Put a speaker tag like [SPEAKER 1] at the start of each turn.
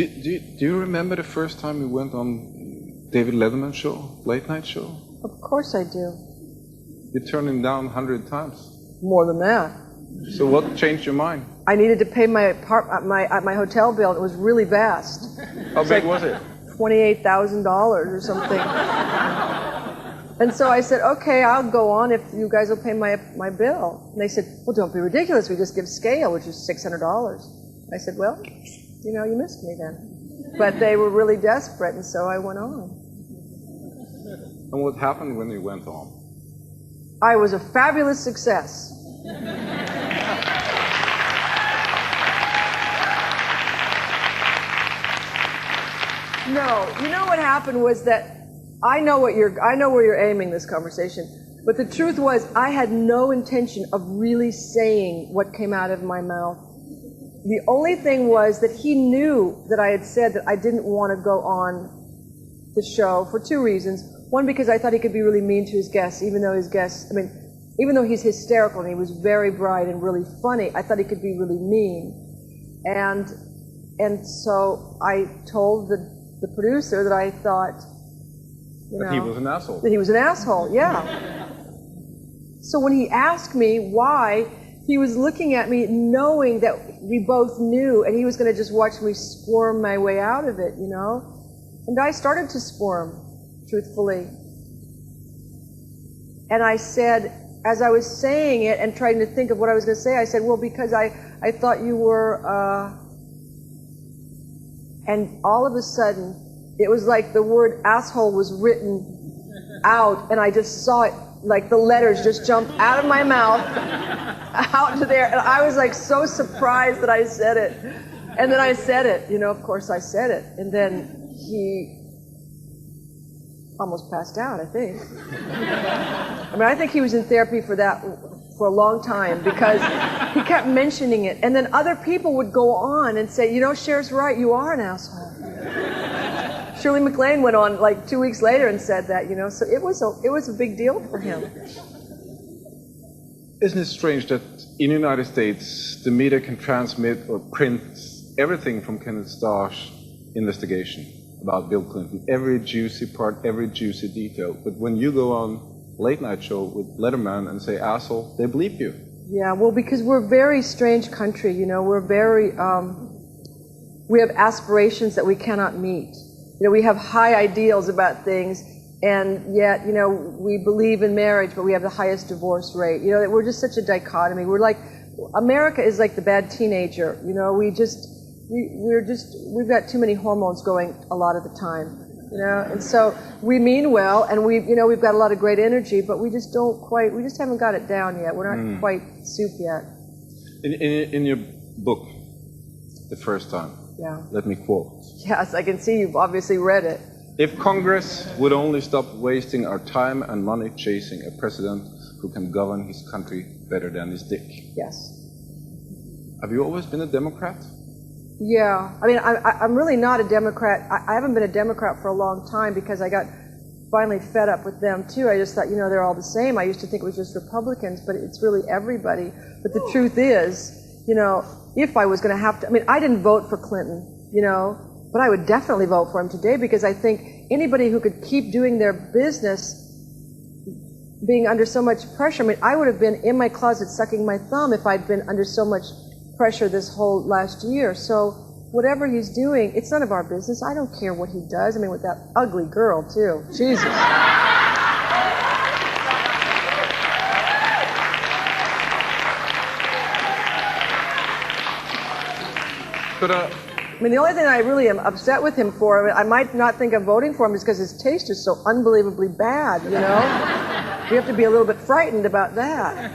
[SPEAKER 1] Do you remember the first time you went on David Letterman's show, late night show?
[SPEAKER 2] Of course I do.
[SPEAKER 1] You turned him down 100 times.
[SPEAKER 2] More than that.
[SPEAKER 1] So what changed your mind?
[SPEAKER 2] I needed to pay my hotel bill, and it was really vast.
[SPEAKER 1] How big was it?
[SPEAKER 2] $28,000 or something. And so I said, okay, I'll go on if you guys will pay my bill. And they said, well, don't be ridiculous. We just give scale, which is $600. I said, well, you know, you missed me then. But they were really desperate, and so I went on.
[SPEAKER 1] And what happened when you went on?
[SPEAKER 2] I was a fabulous success. No, you know what happened was that I know where you're aiming this conversation, but the truth was I had no intention of really saying what came out of my mouth. The only thing was that he knew that I had said that I didn't want to go on the show for two reasons. One, because I thought he could be really mean to his guests, even though even though he's hysterical and he was very bright and really funny, I thought he could be really mean. And so I told the producer that I thought,
[SPEAKER 1] that he was an asshole.
[SPEAKER 2] That he was an asshole, yeah. So when he asked me why, he was looking at me knowing that we both knew, and he was going to just watch me squirm my way out of it, you know? And I started to squirm, truthfully. And I said, as I was saying it and trying to think of what I was going to say, I said, well, because I thought you were, and all of a sudden, it was like the word asshole was written out, and I just saw it, like the letters just jump out of my mouth, out to there, and I was like so surprised that I said it. And then I said it, you know, of course I said it. And then he almost passed out, I think. I mean, I think he was in therapy for a long time, because he kept mentioning it. And then other people would go on and say, you know, Cher's right, you are an asshole. Shirley MacLaine went on like 2 weeks later and said that, you know, so it was a big deal for him.
[SPEAKER 1] Isn't it strange that in the United States, the media can transmit or print everything from Kenneth Starr's investigation about Bill Clinton, every juicy part, every juicy detail. But when you go on late night show with Letterman and say asshole, they bleep you.
[SPEAKER 2] Yeah, well, because we're a very strange country, you know, we're very, we have aspirations that we cannot meet. You know, we have high ideals about things, and yet, you know, we believe in marriage, but we have the highest divorce rate. You know, we're just such a dichotomy. We're like, America is like the bad teenager. You know, we've got too many hormones going a lot of the time. You know, and so we mean well, and we've got a lot of great energy, but we just haven't got it down yet. We're not quite soup yet.
[SPEAKER 1] In your book, the first time,
[SPEAKER 2] yeah.
[SPEAKER 1] Let me quote.
[SPEAKER 2] Yes, I can see you've obviously read it.
[SPEAKER 1] If Congress would only stop wasting our time and money chasing a president who can govern his country better than his dick.
[SPEAKER 2] Yes.
[SPEAKER 1] Have you always been a Democrat?
[SPEAKER 2] Yeah. I mean, I'm really not a Democrat. I haven't been a Democrat for a long time because I got finally fed up with them too. I just thought, you know, they're all the same. I used to think it was just Republicans, but it's really everybody. But the truth is, you know, if I was going to have to, I mean, I didn't vote for Clinton, you know, but I would definitely vote for him today, because I think anybody who could keep doing their business being under so much pressure, I mean, I would have been in my closet sucking my thumb if I'd been under so much pressure this whole last year. So whatever he's doing, it's none of our business. I don't care what he does. I mean, with that ugly girl, too. Jesus.
[SPEAKER 1] But,
[SPEAKER 2] I mean, the only thing I really am upset with him for, I might not think of voting for him, is because his taste is so unbelievably bad, you know? We have to be a little bit frightened about that.